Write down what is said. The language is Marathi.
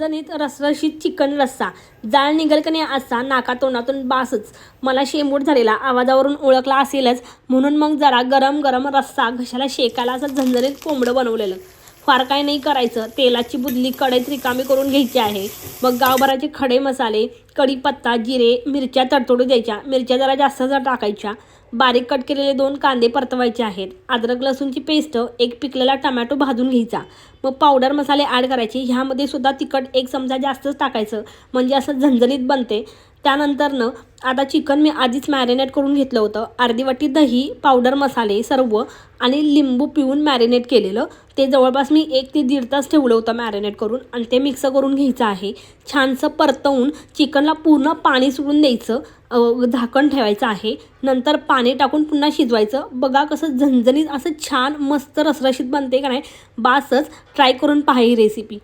झणझणीत रसरशीत चिकन रस्सा जाळ निघल का नाही असा नाका तोंडातून बासच. मला शेंबूड झालेला आवाजावरून ओळखला असेलच, म्हणून मग जरा गरम गरम रस्सा घशाला शेकायला असं झणझणीत कोंबडं बनवलेलं. फार काय नाही करायचं, तेलाची बुदली कढईत रिकामी करून घ्यायची आहे. मग गावभराचे खडे मसाले, कढीपत्ता, जिरे, मिरच्या तडतडू द्यायच्या. मिरच्या जरा जास्त टाकायच्या. बारीक कट केलेले 2 कांदे परतवायचे आहेत. अद्रक लसूणची पेस्ट, 1 पिकलेला टमॅटो भाजून घ्यायचा. मग पावडर मसाले ॲड करायचे. ह्यामध्ये सुद्धा तिखट 1 चमचा जास्तच टाकायचं, म्हणजे असं झणझणीत बनते. त्यानंतरनं आता चिकन मी आधीच मॅरिनेट करून घेतलं होतं. अर्धी वाटी दही, पावडर मसाले सर्व आणि लिंबू पिळून मॅरिनेट केलेलं. ते जवळपास मी 1 ते 1.5 तास ठेवलं होतं मॅरिनेट करून आणि ते मिक्स करून घ्यायचं आहे. छानसं परतवून चिकनला पूर्ण पाणी सुटून द्यायचं, झाकण ठेवायचं आहे. नंतर पाणी टाकून पुन्हा शिजवायचं. बघा कसं झणझणीत असं छान मस्त रसरशीत बनते का नाही, बासच. ट्राय करून पहा ही रेसिपी.